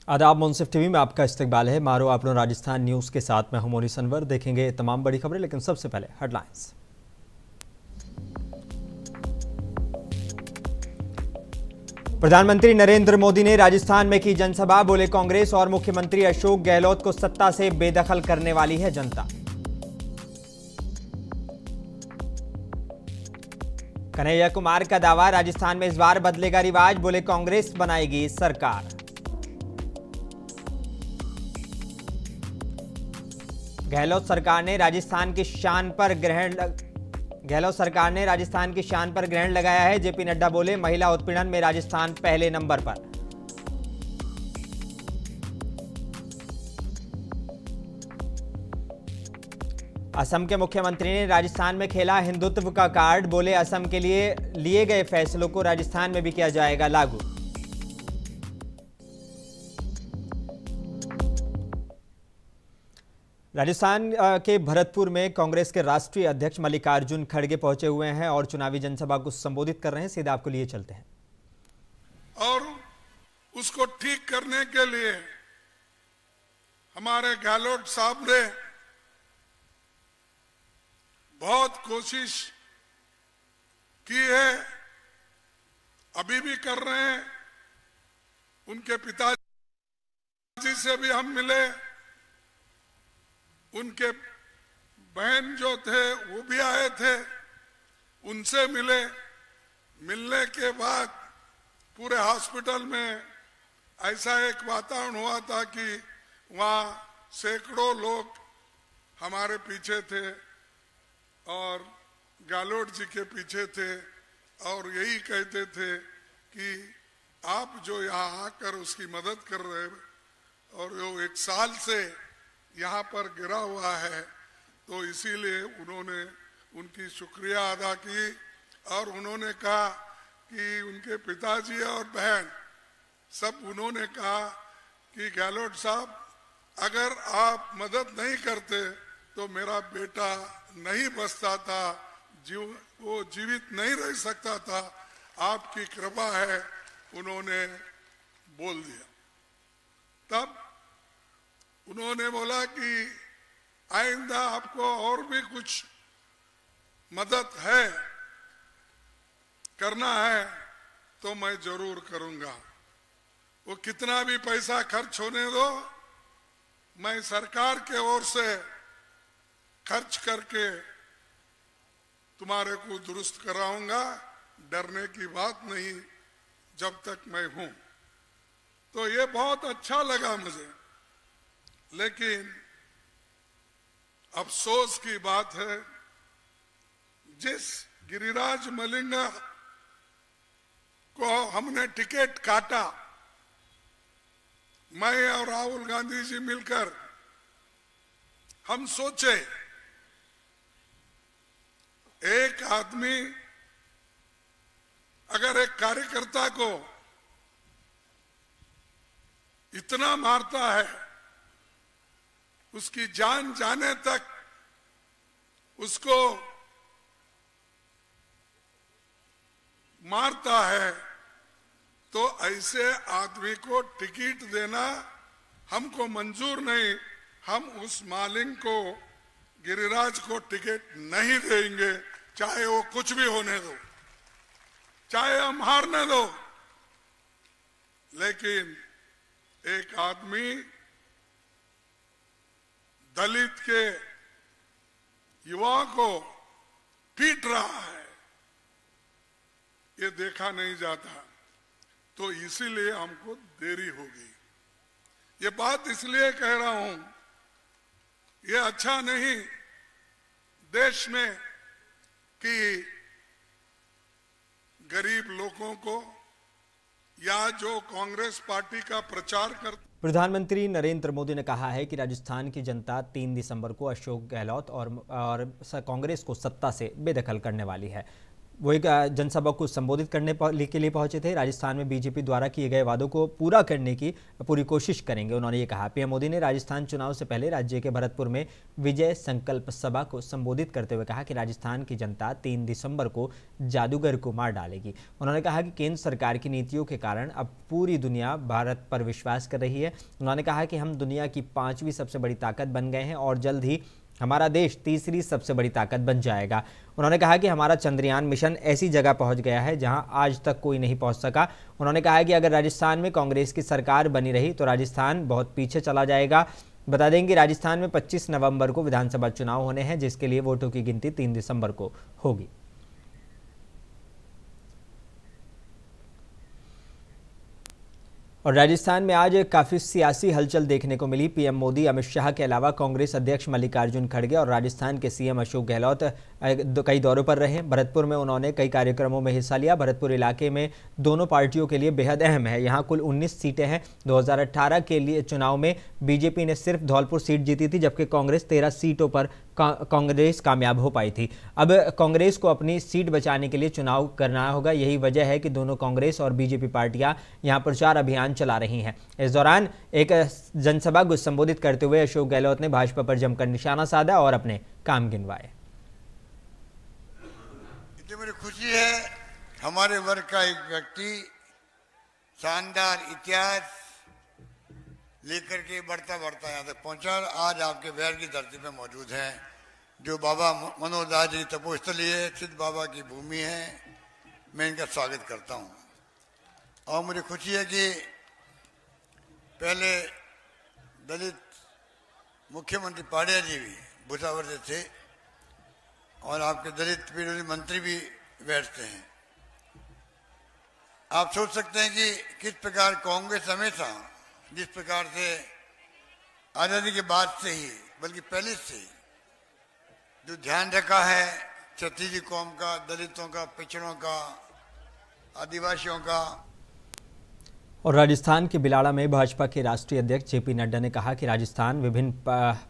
आदाब। मुंसिफ टीवी में आपका इस्तकबाल है। मारो आपनो राजस्थान न्यूज़ के साथ मैं हूं मोनिस अनवर। देखेंगे तमाम बड़ी खबरें, लेकिन सबसे पहले हेडलाइंस। प्रधानमंत्री नरेंद्र मोदी ने राजस्थान में की जनसभा। बोले, कांग्रेस और मुख्यमंत्री अशोक गहलोत को सत्ता से बेदखल करने वाली है जनता। कन्हैया कुमार का दावा, राजस्थान में इस बार बदलेगा रिवाज। बोले, कांग्रेस बनाएगी सरकार। गहलोत सरकार ने राजस्थान की शान पर ग्रहण लगाया है। जेपी नड्डा बोले, महिला उत्पीड़न में राजस्थान पहले नंबर पर। असम के मुख्यमंत्री ने राजस्थान में खेला हिंदुत्व का कार्ड। बोले, असम के लिए गए फैसलों को राजस्थान में भी किया जाएगा लागू। राजस्थान के भरतपुर में कांग्रेस के राष्ट्रीय अध्यक्ष मल्लिकार्जुन खड़गे पहुंचे हुए हैं और चुनावी जनसभा को संबोधित कर रहे हैं। सीधा आपको लिए चलते हैं। और उसको ठीक करने के लिए हमारे गहलोत साहब ने बहुत कोशिश की है, अभी भी कर रहे हैं। उनके पिताजी से भी हम मिले, उनके बहन जो थे वो भी आए थे, उनसे मिले। मिलने के बाद पूरे हॉस्पिटल में ऐसा एक वातावरण हुआ था कि वहाँ सैकड़ों लोग हमारे पीछे थे और गहलोत जी के पीछे थे और यही कहते थे कि आप जो यहाँ आकर उसकी मदद कर रहे हैं और वो 1 साल से यहाँ पर गिरा हुआ है, तो इसीलिए उन्होंने उनकी शुक्रिया अदा की और उन्होंने कहा कि उनके पिताजी और बहन सब उन्होंने कहा कि गहलोत साहब, अगर आप मदद नहीं करते तो मेरा बेटा नहीं बचता था, वो जीवित नहीं रह सकता था। आपकी कृपा है, उन्होंने बोल दिया। तब उन्होंने बोला कि आइंदा आपको और भी कुछ मदद है, करना है तो मैं जरूर करूंगा। वो कितना भी पैसा खर्च होने दो, मैं सरकार के ओर से खर्च करके तुम्हारे को दुरुस्त कराऊंगा। डरने की बात नहीं, जब तक मैं हूं। तो ये बहुत अच्छा लगा मुझे। लेकिन अफसोस की बात है, जिस गिरिराज मलिंगा को हमने टिकट काटा, मैं और राहुल गांधी जी मिलकर हम सोचे एक आदमी अगर एक कार्यकर्ता को इतना मारता है, उसकी जान जाने तक उसको मारता है, तो ऐसे आदमी को टिकट देना हमको मंजूर नहीं। हम उस मालिक को, गिरिराज को टिकट नहीं देंगे, चाहे वो कुछ भी होने दो, चाहे हम हारने दो। लेकिन एक आदमी दलित के युवा को पीट रहा है, ये देखा नहीं जाता, तो इसीलिए हमको देरी हो गई। ये बात इसलिए कह रहा हूं, ये अच्छा नहीं देश में कि गरीब लोगों को या जो कांग्रेस पार्टी का प्रचार कर। प्रधानमंत्री नरेंद्र मोदी ने कहा है कि राजस्थान की जनता 3 दिसंबर को अशोक गहलोत और कांग्रेस को सत्ता से बेदखल करने वाली है। वो एक जनसभा को संबोधित करने के लिए पहुंचे थे। राजस्थान में बीजेपी द्वारा किए गए वादों को पूरा करने की पूरी कोशिश करेंगे, उन्होंने ये कहा। पीएम मोदी ने राजस्थान चुनाव से पहले राज्य के भरतपुर में विजय संकल्प सभा को संबोधित करते हुए कहा कि राजस्थान की जनता 3 दिसंबर को जादूगर को मार डालेगी। उन्होंने कहा कि केंद्र सरकार की नीतियों के कारण अब पूरी दुनिया भारत पर विश्वास कर रही है। उन्होंने कहा कि हम दुनिया की 5वीं सबसे बड़ी ताकत बन गए हैं और जल्द ही हमारा देश 3री सबसे बड़ी ताकत बन जाएगा। उन्होंने कहा कि हमारा चंद्रयान मिशन ऐसी जगह पहुंच गया है जहां आज तक कोई नहीं पहुंच सका। उन्होंने कहा कि अगर राजस्थान में कांग्रेस की सरकार बनी रही तो राजस्थान बहुत पीछे चला जाएगा। बता दें कि राजस्थान में 25 नवंबर को विधानसभा चुनाव होने हैं, जिसके लिए वोटों की गिनती 3 दिसंबर को होगी। और राजस्थान में आज काफ़ी सियासी हलचल देखने को मिली। पीएम मोदी, अमित शाह के अलावा कांग्रेस अध्यक्ष मल्लिकार्जुन खड़गे और राजस्थान के सीएम अशोक गहलोत कई दौरों पर रहे। भरतपुर में उन्होंने कई कार्यक्रमों में हिस्सा लिया। भरतपुर इलाके में दोनों पार्टियों के लिए बेहद अहम है। यहाँ कुल 19 सीटें हैं। 2018 के लिए चुनाव में बीजेपी ने सिर्फ धौलपुर सीट जीती थी, जबकि कांग्रेस 13 सीटों पर कांग्रेस कामयाब हो पाई थी। अब कांग्रेस को अपनी सीट बचाने के लिए चुनाव करना होगा। यही वजह है कि दोनों कांग्रेस और बीजेपी पार्टियां यहां प्रचार अभियान चला रही हैं। इस दौरान एक जनसभा को संबोधित करते हुए अशोक गहलोत ने भाजपा पर जमकर निशाना साधा और अपने काम गिनवाए। मुझे खुशी है, हमारे वर्ग का एक व्यक्ति शानदार इतिहास लेकर के बढ़ता बढ़ता यहाँ तक पहुंचा। आज आपके बैर की धरती पे मौजूद हैं, जो बाबा मनोहर दास जी तपोस्थली है, सिद्ध बाबा की भूमि है। मैं इनका स्वागत करता हूँ और मुझे खुशी है कि पहले दलित मुख्यमंत्री पाड़िया जी भी भुसावर से थे और आपके दलित विरोधी मंत्री भी बैठते हैं। आप सोच सकते हैं कि किस प्रकार कांग्रेस हमेशा जिस प्रकार से आजादी के बाद से ही, बल्कि पहले से ही जो ध्यान रखा है क्षत्रिय कौम का, दलितों का, पिछड़ों का, आदिवासियों का। और राजस्थान के बिलाड़ा में भाजपा के राष्ट्रीय अध्यक्ष जेपी नड्डा ने कहा कि राजस्थान विभिन्न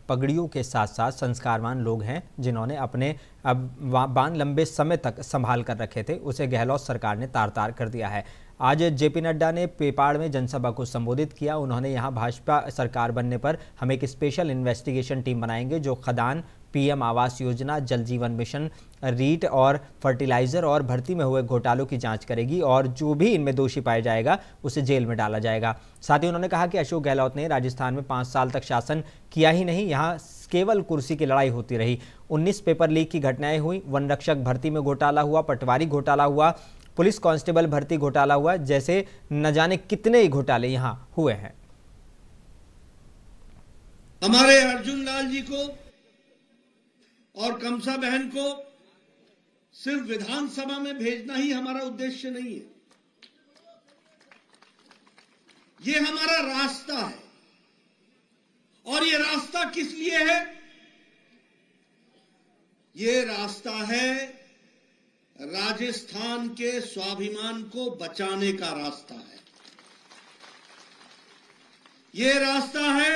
पगड़ियों के साथ साथ संस्कारवान लोग हैं, जिन्होंने अपने बान लंबे समय तक संभाल कर रखे थे, उसे गहलोत सरकार ने तार तार कर दिया है। आज जेपी नड्डा ने पेपाड़ में जनसभा को संबोधित किया। उन्होंने यहां भाजपा सरकार बनने पर हम एक स्पेशल इन्वेस्टिगेशन टीम बनाएंगे जो खदान, पीएम आवास योजना, जल जीवन मिशन, रीट और फर्टिलाइजर और भर्ती में हुए घोटालों की जांच करेगी और जो भी इनमें दोषी पाया जाएगा उसे जेल में डाला जाएगा। साथ ही उन्होंने कहा कि अशोक गहलोत ने राजस्थान में 5 साल तक शासन किया ही नहीं, यहाँ केवल कुर्सी की लड़ाई होती रही। 19 पेपर लीक की घटनाएं हुई, वन रक्षक भर्ती में घोटाला हुआ, पटवारी घोटाला हुआ, पुलिस कांस्टेबल भर्ती घोटाला हुआ, जैसे न जाने कितने ही घोटाले यहां हुए हैं। हमारे अर्जुन लाल जी को और कमसा बहन को सिर्फ विधानसभा में भेजना ही हमारा उद्देश्य नहीं है, ये हमारा रास्ता है। और ये रास्ता किस लिए है? ये रास्ता है राजस्थान के स्वाभिमान को बचाने का रास्ता है। ये रास्ता है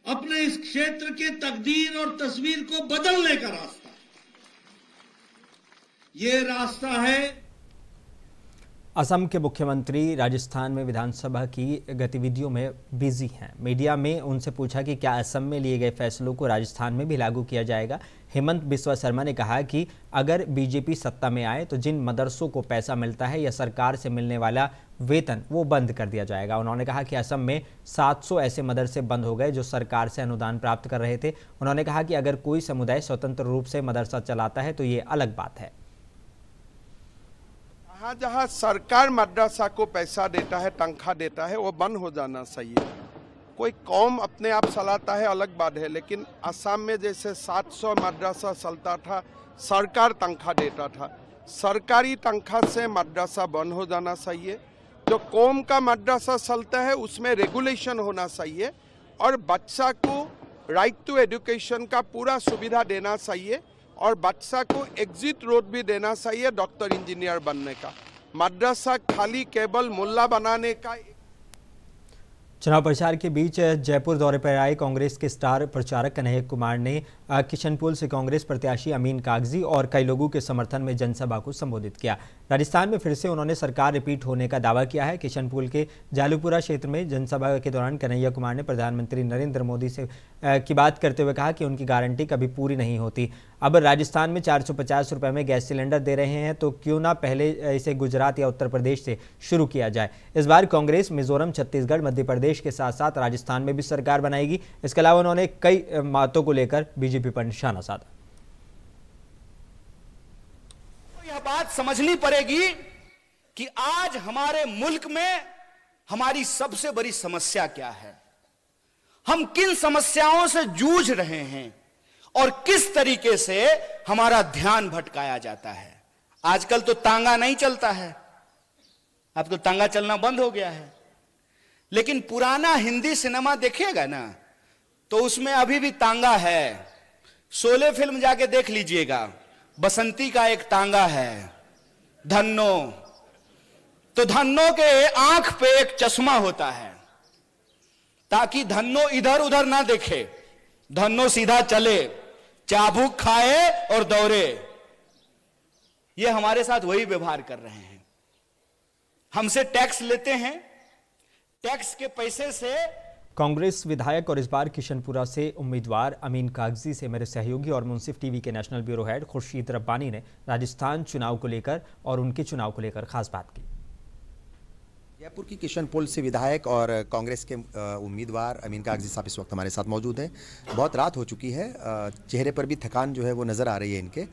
अपने इस क्षेत्र के तकदीर और तस्वीर को बदलने का रास्ता है। ये रास्ता है। असम के मुख्यमंत्री राजस्थान में विधानसभा की गतिविधियों में बिजी हैं। मीडिया में उनसे पूछा कि क्या असम में लिए गए फैसलों को राजस्थान में भी लागू किया जाएगा। हेमंत बिस्वा शर्मा ने कहा कि अगर बीजेपी सत्ता में आए तो जिन मदरसों को पैसा मिलता है या सरकार से मिलने वाला वेतन वो बंद कर दिया जाएगा। उन्होंने कहा कि असम में 700 ऐसे मदरसे बंद हो गए जो सरकार से अनुदान प्राप्त कर रहे थे। उन्होंने कहा कि अगर कोई समुदाय स्वतंत्र रूप से मदरसा चलाता है तो ये अलग बात है। जहाँ सरकार मदरसा को पैसा देता है, तनख्वाह देता है, वो बंद हो जाना चाहिए। कोई कौम अपने आप चलाता है अलग बात है, लेकिन असम में जैसे 700 मदरसा चलता था, सरकार तनख्वाह देता था, सरकारी तनख्वाह से मदरसा बंद हो जाना चाहिए। जो कौम का मदरसा चलता है उसमें रेगुलेशन होना चाहिए और बच्चा को राइट टू एजुकेशन का पूरा सुविधा देना चाहिए और बच्चा को एग्जिट रोड भी देना चाहिए डॉक्टर इंजीनियर बनने का। मदरसा खाली केवल मुल्ला बनाने का चुनाव प्रचार के बीच जयपुर दौरे पर आए कांग्रेस के स्टार प्रचारक कन्हैया कुमार ने किशनपुर से कांग्रेस प्रत्याशी अमीन कागजी और कई लोगों के समर्थन में जनसभा को संबोधित किया। राजस्थान में फिर से उन्होंने सरकार रिपीट होने का दावा किया है। किशनपुर के जालूपुरा क्षेत्र में जनसभा के दौरान कन्हैया कुमार ने प्रधानमंत्री नरेंद्र मोदी से की बात करते हुए कहा कि उनकी गारंटी कभी पूरी नहीं होती। अब राजस्थान में 450 रुपये में गैस सिलेंडर दे रहे हैं तो क्यों ना पहले इसे गुजरात या उत्तर प्रदेश से शुरू किया जाए। इस बार कांग्रेस मिजोरम, छत्तीसगढ़, मध्य प्रदेश के साथ साथ राजस्थान में भी सरकार बनाएगी। इसके अलावा उन्होंने कई बातों को लेकर बीजेपी पर निशाना साधा। यह बात समझनी पड़ेगी कि आज हमारे मुल्क में हमारी सबसे बड़ी समस्या क्या है, हम किन समस्याओं से जूझ रहे हैं और किस तरीके से हमारा ध्यान भटकाया जाता है। आजकल तो तांगा नहीं चलता है, अब तो तांगा चलना बंद हो गया है। लेकिन पुराना हिंदी सिनेमा देखिएगा ना तो उसमें अभी भी तांगा है। शोले फिल्म जाके देख लीजिएगा, बसंती का एक तांगा है, धन्नो। तो धन्नो के आंख पे एक चश्मा होता है ताकि धन्नो इधर उधर ना देखे, धन्नो सीधा चले, चाबुक खाए और दौड़े। ये हमारे साथ वही व्यवहार कर रहे हैं। हमसे टैक्स लेते हैं, टैक्स के पैसे से। कांग्रेस विधायक और इस बार किशनपुरा से उम्मीदवार अमीन कागजी से मेरे सहयोगी और मुंसिफ टीवी के national bureau head Khurshid Rabbani ने राजस्थान चुनाव को लेकर और उनके चुनाव को लेकर खास बात की। जयपुर की किशनपुर से विधायक और कांग्रेस के उम्मीदवार अमीन कागजी साहब इस वक्त हमारे साथ मौजूद हैं। बहुत रात हो चुकी है, चेहरे पर भी थकान जो है वो नज़र आ रही है इनके।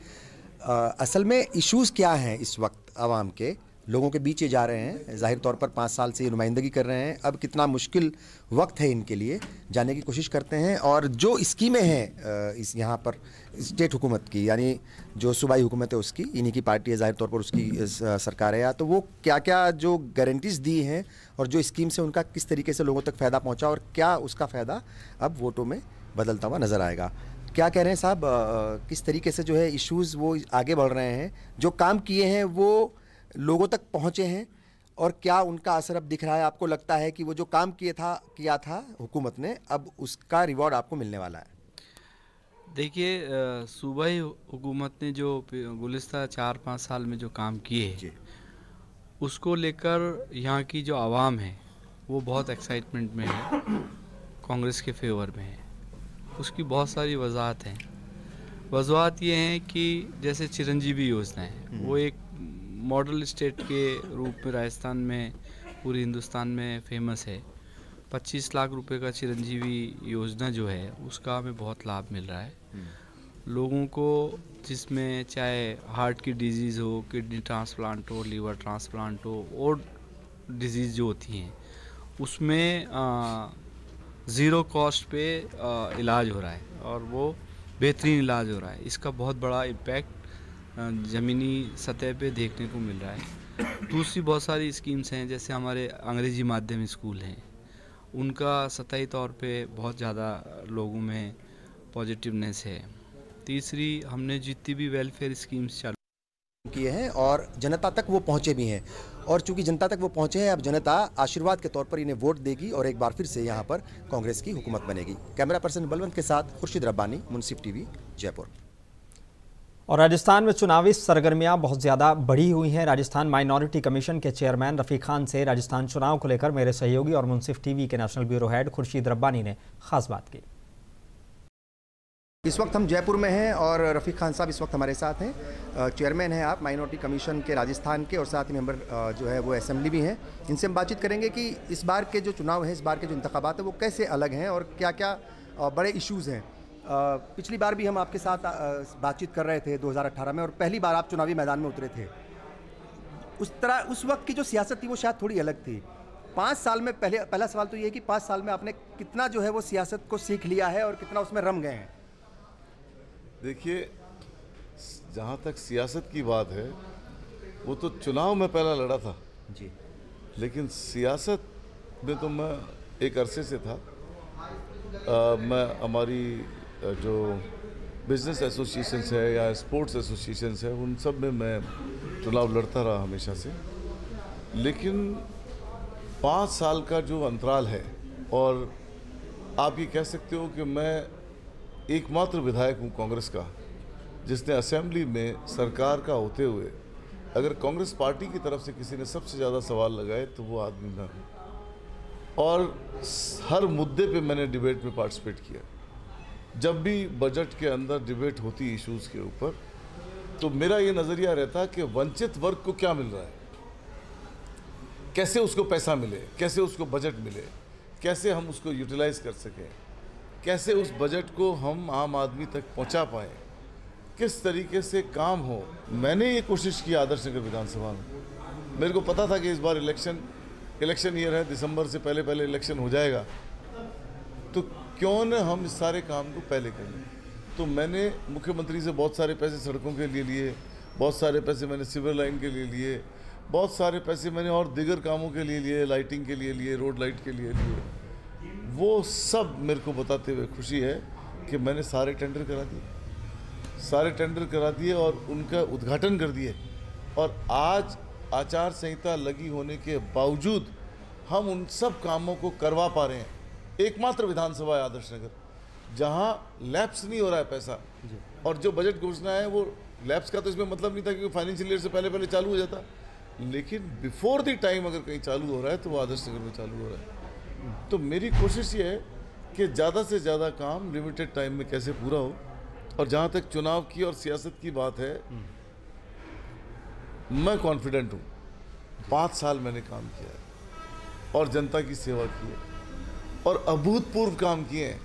असल में इश्यूज़ क्या हैं इस वक्त आवाम के, लोगों के बीच ये जा रहे हैं। ज़ाहिर तौर पर 5 साल से ये नुमाइंदगी कर रहे हैं, अब कितना मुश्किल वक्त है इनके लिए जानने की कोशिश करते हैं। और जो स्कीमें हैं इस यहाँ पर स्टेट हुकूमत की, यानी जो सूबाई हुकूमत है उसकी, इन्हीं की पार्टी है, ज़ाहिर तौर पर उसकी सरकार है, या तो वो क्या क्या जो गारंटीज़ दी हैं और जो स्कीम से उनका किस तरीके से लोगों तक फ़ायदा पहुँचा और क्या उसका फ़ायदा अब वोटों में बदलता हुआ नज़र आएगा। क्या कह रहे हैं साहब, किस तरीके से जो है इश्यूज़ वो आगे बढ़ रहे हैं, जो काम किए हैं वो लोगों तक पहुंचे हैं और क्या उनका असर अब दिख रहा है? आपको लगता है कि वो जो काम किया था हुकूमत ने, अब उसका रिवॉर्ड आपको मिलने वाला है? देखिए, सूबाई हुकूमत ने जो गुज़िश्ता 4-5 साल में जो काम किए हैं उसको लेकर यहाँ की जो आवाम है वो बहुत एक्साइटमेंट में है, कांग्रेस के फेवर में है। उसकी बहुत सारी वजूहत हैं। वजूहत ये हैं कि जैसे चिरंजीवी योजना है, वो एक मॉडल स्टेट के रूप में राजस्थान में पूरे हिंदुस्तान में फेमस है। 25 लाख रुपए का चिरंजीवी योजना जो है उसका हमें बहुत लाभ मिल रहा है लोगों को, जिसमें चाहे हार्ट की डिजीज़ हो, किडनी ट्रांसप्लांट हो, लीवर ट्रांसप्लांट हो और डिजीज़ जो होती हैं उसमें ज़ीरो कॉस्ट पे इलाज हो रहा है और वो बेहतरीन इलाज हो रहा है। इसका बहुत बड़ा इम्पैक्ट ज़मीनी सतह पे देखने को मिल रहा है। दूसरी बहुत सारी स्कीम्स हैं, जैसे हमारे अंग्रेजी माध्यम स्कूल हैं, उनका सतही तौर पे बहुत ज़्यादा लोगों में पॉजिटिवनेस है। तीसरी, हमने जितनी भी वेलफेयर स्कीम्स चालू किए हैं और जनता तक वो पहुँचे भी हैं, और चूंकि जनता तक वो पहुँचे हैं, अब जनता आशीर्वाद के तौर पर इन्हें वोट देगी और एक बार फिर से यहाँ पर कांग्रेस की हुकूमत बनेगी। कैमरा पर्सन बलवंत के साथ खुर्शीद रब्बानी, मुंसिफ टीवी, जयपुर। और राजस्थान में चुनावी सरगर्मियां बहुत ज़्यादा बढ़ी हुई हैं। राजस्थान माइनॉरिटी कमीशन के चेयरमैन रफ़ीक खान से राजस्थान चुनाव को लेकर मेरे सहयोगी और मुंसिफ टीवी के national bureau head Khurshid Rabbani ने खास बात की। इस वक्त हम जयपुर में हैं और रफ़ीक खान साहब इस वक्त हमारे साथ हैं। चेयरमैन हैं आप माइनॉरिटी कमीशन के राजस्थान के, और साथ ही मेंबर जो है वो असेंबली भी हैं। इनसे हम बातचीत करेंगे कि इस बार के जो चुनाव हैं, इस बार के जो इंतखाबात हैं वो कैसे अलग हैं और क्या क्या बड़े इश्यूज़ हैं। पिछली बार भी हम आपके साथ बातचीत कर रहे थे 2018 में, और पहली बार आप चुनावी मैदान में उतरे थे। उस वक्त की जो सियासत थी वो शायद थोड़ी अलग थी। 5 साल में पहला सवाल तो ये है कि 5 साल में आपने कितना जो है वो सियासत को सीख लिया है और कितना उसमें रम गए हैं? देखिए, जहाँ तक सियासत की बात है वो तो चुनाव में पहला लड़ा था जी, लेकिन सियासत में तो मैं एक अरसे से था। मैं हमारी जो बिजनेस एसोसिएशंस है या स्पोर्ट्स एसोसिएशंस है उन सब में मैं चुनाव लड़ता रहा हमेशा से। लेकिन 5 साल का जो अंतराल है और आप ये कह सकते हो कि मैं एकमात्र विधायक हूँ कांग्रेस का जिसने असेंबली में सरकार का होते हुए अगर कांग्रेस पार्टी की तरफ से किसी ने सबसे ज़्यादा सवाल लगाए तो वो आदमी मैं हूँ। और हर मुद्दे पे मैंने डिबेट में पार्टिसिपेट किया। जब भी बजट के अंदर डिबेट होती इश्यूज़ के ऊपर तो मेरा ये नज़रिया रहता कि वंचित वर्ग को क्या मिल रहा है, कैसे उसको पैसा मिले, कैसे उसको बजट मिले, कैसे हम उसको यूटिलाइज कर सकें, कैसे उस बजट को हम आम आदमी तक पहुंचा पाएँ, किस तरीके से काम हो। मैंने ये कोशिश की आदर्श नगर विधानसभा में। मेरे को पता था कि इस बार इलेक्शन ईयर है, दिसंबर से पहले इलेक्शन हो जाएगा, तो क्यों न हम इस सारे काम को पहले कर लें। तो मैंने मुख्यमंत्री से बहुत सारे पैसे सड़कों के लिए लिए, बहुत सारे पैसे मैंने सिविल लाइन के लिए लिए, बहुत सारे पैसे मैंने और दीगर कामों के लिए लिए, लाइटिंग के लिए लिए, रोड लाइट के लिए लिए। वो सब मेरे को बताते हुए खुशी है कि मैंने सारे टेंडर करा दिए और उनका उद्घाटन कर दिए। और आज आचार संहिता लगी होने के बावजूद हम उन सब कामों को करवा पा रहे हैं। एकमात्र विधानसभा है आदर्श नगर जहाँ लैप्स नहीं हो रहा है पैसा। और जो बजट घोषणा है वो लैप्स का तो इसमें मतलब नहीं था क्योंकि फाइनेंशियल ईयर से पहले चालू हो जाता, लेकिन बिफोर द टाइम अगर कहीं चालू हो रहा है तो वो आदर्श नगर में चालू हो रहा है। तो मेरी कोशिश ये है कि ज़्यादा से ज़्यादा काम लिमिटेड टाइम में कैसे पूरा हो। और जहाँ तक चुनाव की और सियासत की बात है, मैं कॉन्फिडेंट हूँ। 5 साल मैंने काम किया है और जनता की सेवा की है और अभूतपूर्व काम किए हैं।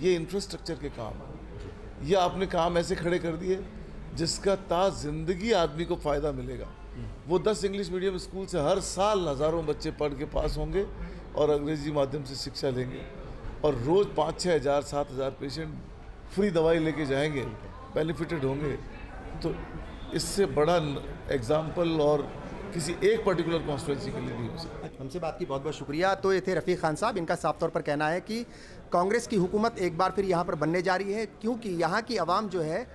ये इंफ्रास्ट्रक्चर के काम है, ये आपने काम ऐसे खड़े कर दिए जिसका जिंदगी आदमी को फ़ायदा मिलेगा। वो 10 इंग्लिश मीडियम स्कूल से हर साल हज़ारों बच्चे पढ़ के पास होंगे और अंग्रेजी माध्यम से शिक्षा लेंगे और रोज़ 5-6 हज़ार 7 हज़ार पेशेंट फ्री दवाई लेके जाएंगे, बेनिफिटेड होंगे। तो इससे बड़ा एग्जाम्पल और किसी एक पर्टिकुलर कॉन्स्टिट्यूंसी के लिए नहीं हो सकता। हमसे बात की बहुत बहुत शुक्रिया। तो ये थे रफ़ीक खान साहब। इनका साफ तौर पर कहना है कि कांग्रेस की हुकूमत एक बार फिर यहाँ पर बनने जा रही है, क्योंकि यहाँ की आवाम जो है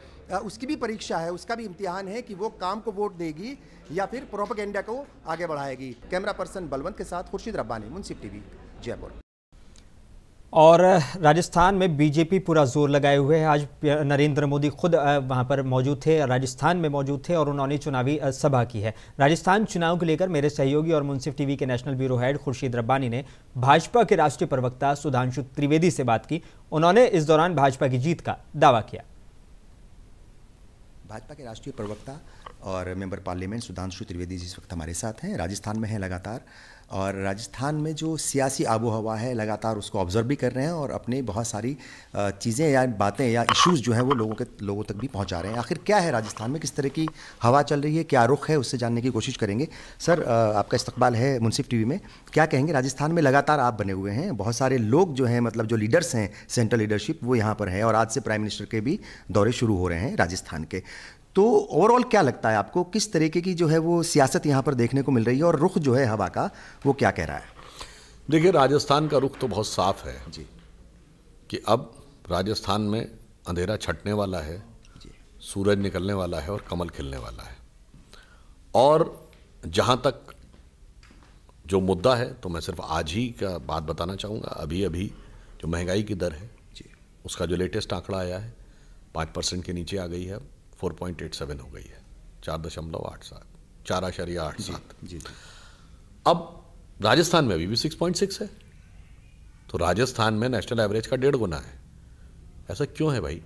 उसकी भी परीक्षा है, उसका भी इम्तिहान है कि वो काम को वोट देगी या फिर प्रोपेगेंडा को आगे बढ़ाएगी। कैमरा पर्सन बलवंत के साथ खुर्शीद रब्बानी, मुंसिफ टीवी, जयपुर। और राजस्थान में बीजेपी पूरा जोर लगाए हुए है। आज नरेंद्र मोदी खुद वहां पर मौजूद थे, राजस्थान में मौजूद थे और उन्होंने चुनावी सभा की है। राजस्थान चुनाव को लेकर मेरे सहयोगी और मुंसिफ टीवी के national bureau head Khurshid Rabbani ने भाजपा के राष्ट्रीय प्रवक्ता सुधांशु त्रिवेदी से बात की। उन्होंने इस दौरान भाजपा की जीत का दावा किया। भाजपा के राष्ट्रीय प्रवक्ता और मेंबर पार्लियामेंट सुधांशु त्रिवेदी जी इस वक्त हमारे साथ हैं। राजस्थान में हैं लगातार, और राजस्थान में जो सियासी आबो हवा है लगातार उसको ऑब्जर्व भी कर रहे हैं और अपने बहुत सारी चीज़ें या बातें या इश्यूज़ जो हैं वो लोगों तक भी पहुंचा रहे हैं। आखिर क्या है राजस्थान में, किस तरह की हवा चल रही है, क्या रुख है, उससे जानने की कोशिश करेंगे। सर, आपका इस्तकबाल है मुंसिफ टीवी में। क्या कहेंगे, राजस्थान में लगातार आप बने हुए हैं, बहुत सारे लोग जो हैं, मतलब जो लीडर्स हैं, सेंट्रल लीडरशिप, वो यहाँ पर है और आज से प्राइम मिनिस्टर के भी दौरे शुरू हो रहे हैं राजस्थान के। तो ओवरऑल क्या लगता है आपको, किस तरीके की जो है वो सियासत यहाँ पर देखने को मिल रही है और रुख जो है हवा का वो क्या कह रहा है? देखिए, राजस्थान का रुख तो बहुत साफ है जी कि अब राजस्थान में अंधेरा छटने वाला है जी, सूरज निकलने वाला है और कमल खिलने वाला है। और जहाँ तक जो मुद्दा है, तो मैं सिर्फ आज ही का बात बताना चाहूँगा। अभी जो महंगाई की दर है जी, उसका जो लेटेस्ट आंकड़ा आया है 5% के नीचे आ गई है, 4.87 हो गई है, 4.87 जी। अब राजस्थान में अभी भी 6.6 है, तो राजस्थान में नेशनल एवरेज का 1.5 गुना है। ऐसा क्यों है भाई,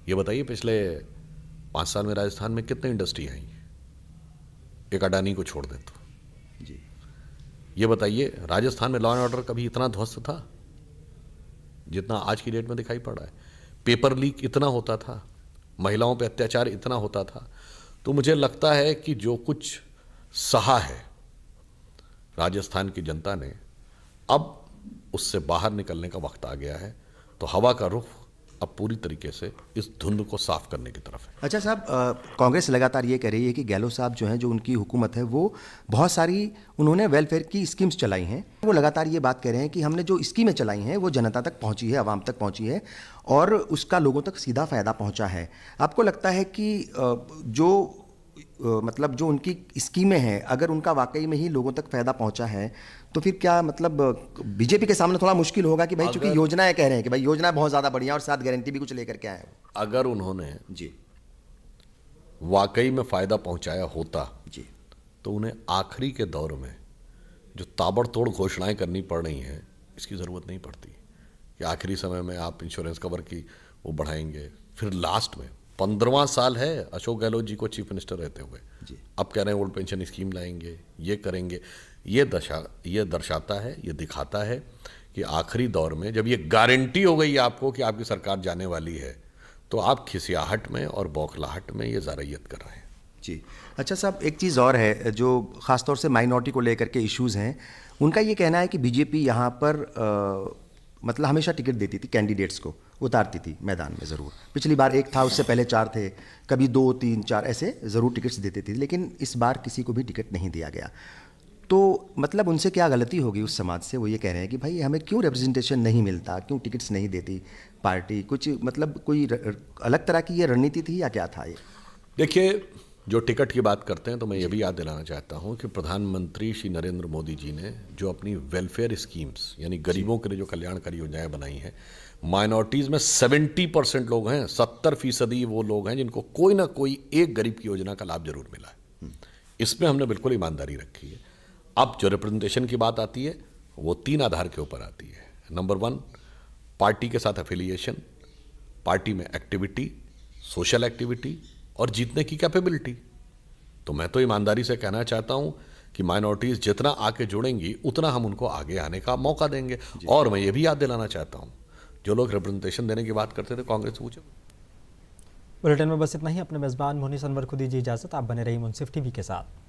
ये बताइए। पिछले 5 साल में राजस्थान में कितने इंडस्ट्री आई, एक अडानी को छोड़ दें तो जी। ये बताइए, राजस्थान में लॉ एंड ऑर्डर कभी इतना ध्वस्त था जितना आज की डेट में दिखाई पड़ रहा है? पेपर लीक इतना होता था, महिलाओं पे अत्याचार इतना होता था। तो मुझे लगता है कि जो कुछ सहा है राजस्थान की जनता ने, अब उससे बाहर निकलने का वक्त आ गया है। तो हवा का रुख अब पूरी तरीके से इस धुंध को साफ करने की तरफ है। अच्छा साहब, कांग्रेस लगातार ये कह रही है कि गहलोत साहब जो हैं, जो उनकी हुकूमत है, वो बहुत सारी उन्होंने वेलफेयर की स्कीम्स चलाई हैं। वो लगातार ये बात कह रहे हैं कि हमने जो स्कीमें चलाई हैं वो जनता तक पहुंची है, आवाम तक पहुंची है और उसका लोगों तक सीधा फ़ायदा पहुंचा है। आपको लगता है कि मतलब जो उनकी स्कीमें हैं, अगर उनका वाकई में ही लोगों तक फ़ायदा पहुंचा है तो फिर क्या मतलब बीजेपी के सामने थोड़ा मुश्किल होगा कि भाई चूंकि योजनाएं कह रहे हैं कि भाई योजना बहुत ज़्यादा बढ़िया और साथ गारंटी भी कुछ लेकर के आए हैं। अगर उन्होंने जी वाकई में फ़ायदा पहुंचाया होता जी तो उन्हें आखिरी के दौर में जो ताबड़तोड़ घोषणाएं करनी पड़ रही हैं इसकी ज़रूरत नहीं पड़ती कि आखिरी समय में आप इंश्योरेंस कवर की वो बढ़ाएंगे। फिर लास्ट में 15वां साल है अशोक गहलोत जी को चीफ मिनिस्टर रहते हुए, अब कह रहे हैं ओल्ड पेंशन स्कीम लाएंगे, ये करेंगे। ये दर्शाता है, ये दिखाता है कि आखिरी दौर में जब ये गारंटी हो गई आपको कि आपकी सरकार जाने वाली है तो आप खिसियाहट में और बौखलाहट में ये ज़ारयत कर रहे हैं। जी अच्छा साहब, एक चीज़ और है जो ख़ासतौर से माइनॉरिटी को लेकर के इश्यूज़ हैं, उनका ये कहना है कि बीजेपी यहाँ पर मतलब हमेशा टिकट देती थी, कैंडिडेट्स को उतारती थी मैदान में ज़रूर। पिछली बार एक था, उससे पहले 4 थे, कभी 2, 3, 4 ऐसे ज़रूर टिकट्स देते थे, लेकिन इस बार किसी को भी टिकट नहीं दिया गया। तो मतलब उनसे क्या गलती होगी उस समाज से? वो ये कह रहे हैं कि भाई हमें क्यों रिप्रेजेंटेशन नहीं मिलता, क्यों टिकट्स नहीं देती पार्टी, कुछ मतलब कोई अलग तरह की ये रणनीति थी या क्या था ये? देखिए, जो टिकट की बात करते हैं तो मैं ये भी याद दिलाना चाहता हूँ कि प्रधानमंत्री श्री नरेंद्र मोदी जी ने जो अपनी वेलफेयर स्कीम्स यानी गरीबों के लिए जो कल्याणकारी योजनाएं बनाई हैं, माइनॉरिटीज़ में 70% लोग हैं, 70% वो लोग हैं जिनको कोई ना कोई एक गरीब की योजना का लाभ जरूर मिला है। इसमें हमने बिल्कुल ईमानदारी रखी है। अब जो रिप्रेजेंटेशन की बात आती है वो 3 आधार के ऊपर आती है। नंबर 1, पार्टी के साथ एफिलिएशन, पार्टी में एक्टिविटी, सोशल एक्टिविटी और जीतने की कैपेबिलिटी। तो मैं तो ईमानदारी से कहना चाहता हूं कि माइनॉरिटीज़ जितना आके जुड़ेंगी उतना हम उनको आगे आने का मौका देंगे। और मैं ये भी याद दिलाना चाहता हूं, जो लोग रिप्रेजेंटेशन देने की बात करते थे कांग्रेस पूछे। बुलेटिन में बस इतना ही। अपने मेज़बान मोहनिस अनवर को दीजिए इजाज़त। आप बने रहिए मुंसिफ टीवी के साथ।